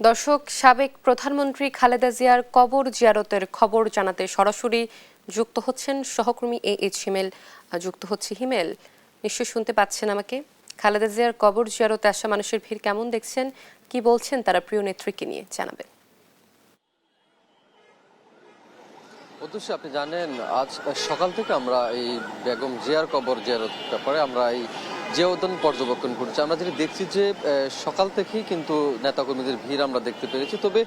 দর্শক, সাবেক প্রধানমন্ত্রী খালেদা জিয়ার কবর জিয়ারতের খবর জানাতে সরাসরি যুক্ত হচ্ছেন সহকর্মী এইচ হিমেল। যুক্ত হচ্ছে হিমেল, নিশ্চয়ই শুনতে পাচ্ছেন আমাকে। খালেদা জিয়ার কবর জিয়ারতে আসা মানুষের ভিড় কেমন দেখছেন, কি বলছেন তারা প্রিয় নেত্রীকে নিয়ে, জানাবেন। অবশ্যই আপনি জানেন, আজ সকাল থেকে আমরা এই বেগম জিয়ার কবর জিয়ারত ব্যাপারে আমরা এই জিয়া উদ্যান পর্যবেক্ষণ করছি। আমরা যেটা দেখছি যে সকাল থেকেই কিন্তু নেতাকর্মীদের ভিড় আমরা দেখতে পেরেছি। তবে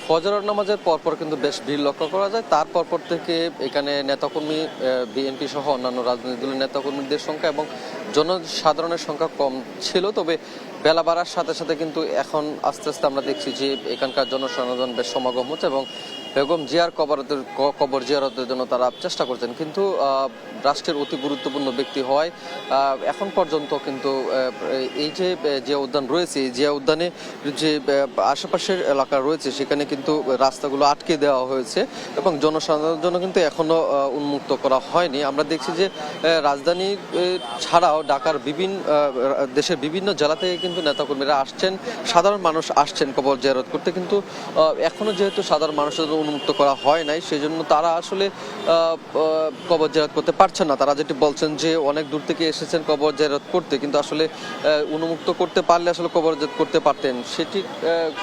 ফজর নামাজের পরপর কিন্তু বেশ ভিড় লক্ষ্য করা যায়। তার পরপর থেকে এখানে নেতাকর্মী, বিএনপি সহ অন্যান্য রাজনৈতিক দলের নেতাকর্মীদের সংখ্যা এবং জনসাধারণের সংখ্যা কম ছিল। তবে বেলা বাড়ার সাথে সাথে কিন্তু এখন আস্তে আস্তে আমরা দেখছি যে এখানকার জনসাধারণ বেশ সমাগম হচ্ছে এবং বেগম জিয়ার কবর জিয়ারতের জন্য তারা চেষ্টা করছেন। কিন্তু রাষ্ট্রের অতি গুরুত্বপূর্ণ ব্যক্তি হওয়ায় এখন পর্যন্ত কিন্তু এই যে জিয়া উদ্যান রয়েছে, এই জিয়া উদ্যানে যে আশেপাশের এলাকা রয়েছে সেখানে কিন্তু রাস্তাগুলো আটকে দেওয়া হয়েছে এবং জনসাধারণের জন্য কিন্তু এখনো উন্মুক্ত করা হয়নি। আমরা দেখছি যে রাজধানী ছাড়াও ঢাকার দেশের বিভিন্ন জেলা থেকে কিন্তু নেতাকর্মীরা আসছেন, সাধারণ মানুষ আসছেন কবর জিয়ারত করতে। কিন্তু এখনো যেহেতু সাধারণ মানুষের উন্মুক্ত করা হয় নাই, সেই জন্য তারা আসলে কবর জিয়ারত করতে পারছেন না। তারা যেটি বলছেন যে অনেক দূর থেকে এসেছেন কবর জিয়ারত করতে, কিন্তু আসলে উন্মুক্ত করতে পারলে আসলে কবর জিয়ারত করতে পারতেন। সেটি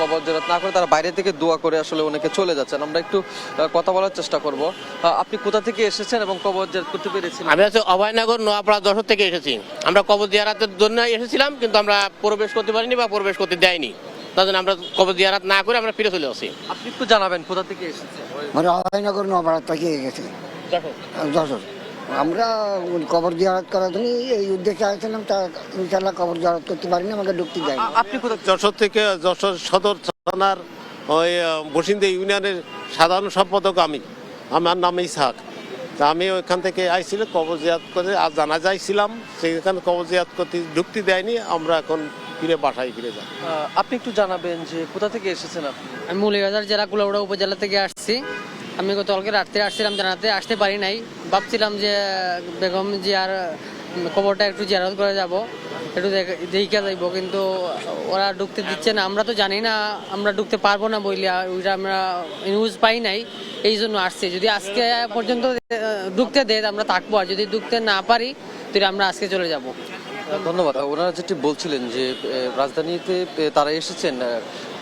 কবর জিয়ারত না করে তারা বাইরে থেকে দোয়া করে আসলে অনেকে চলে যাচ্ছেন। আমরা একটু কথা বলার চেষ্টা করব। আপনি কোথা থেকে এসেছেন এবং কবর জিয়ারত করতে পেরেছেন? আমি হচ্ছে অভয়নগর নোয়াপাড়া যশোর থেকে এসেছি। আমরা কবর জিয়ারতের জন্য এসেছিলাম, কিন্তু আমরা প্রবেশ করতে পারিনি বা প্রবেশ করতে দেয়নি। তার জন্য আমরা কবর জিয়ারত না করে আমরা ফিরে চলে আসি। আপনি একটু জানাবেন কোথা থেকে এসেছেন? মানে অভয়নগর নোয়াপাড়া থেকে গেছি, যশোর। আমরা কবর জিয়ারত করার জন্য এই উদ্দেশ্যে আসছিলাম, তা ইনশাল্লাহ কবর জিয়ারত করতে পারিনি, আমাকে ঢুকতে দেয়। আপনি কোথা? যশোর থেকে, যশোর সদর থানার ওই বসিন্দে ইউনিয়নের সাধারণ সম্পাদক আমি। আমার নাম ইসহাক। তা আমি ওইখান থেকে আইছিলাম কবর জিয়ারত করে, আজ জানা যাইছিলাম, সেইখানে কবর জিয়ারত করতে ঢুকতে দেয়নি। আমরা এখন ফিরে বাসায় ফিরে যাই। আপনি একটু জানাবেন যে কোথা থেকে এসেছেন আপনি? আমি মৌলভীবাজার জেলা কুলাউড়া উপজেলা থেকে আসছি। আমি গতকালকে রাত্রে আসছিলাম, জানাতে আসতে পারি নাই। ভাবছিলাম যে বেগম জিয়ার কবরটা একটু জিয়ারত করে যাব, একটু দেখে যাইব, কিন্তু ওরা ঢুকতে দিচ্ছে না। আমরা তো জানি না আমরা ঢুকতে পারবো না বলে, ওইটা আমরা নিউজ পাই নাই, এই জন্য আসছি। যদি আজকে পর্যন্ত ঢুকতে দেয় আমরা থাকবো, আর যদি ঢুকতে না পারি তাহলে আমরা আজকে চলে যাব। ধন্যবাদ। ওনারা যেটি বলছিলেন যে রাজধানীতে তারা এসেছেন,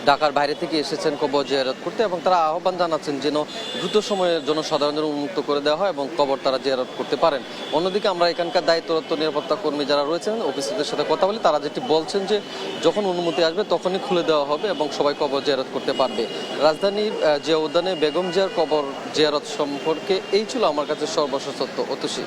ঢাকার বাইরে থেকে এসেছেন কবর জিয়ারত করতে, এবং তারা আহ্বান জানাচ্ছেন যেন দ্রুত সময়ে জনসাধারণের উন্মুক্ত করে দেওয়া হয় এবং কবর তারা জিয়ারত করতে পারেন। অন্যদিকে আমরা এখানকার দায়িত্বরত নিরাপত্তা কর্মী যারা রয়েছেন, অফিসারদের সাথে কথা বলি, তারা যেটি বলছেন যে যখন অনুমতি আসবে তখনই খুলে দেওয়া হবে এবং সবাই কবর জিয়ারত করতে পারবে। রাজধানীর জিয়া উদ্যানে বেগম জিয়ার কবর জিয়ারত সম্পর্কে এই ছিল আমার কাছে সর্বশেষ তথ্য। অতসী।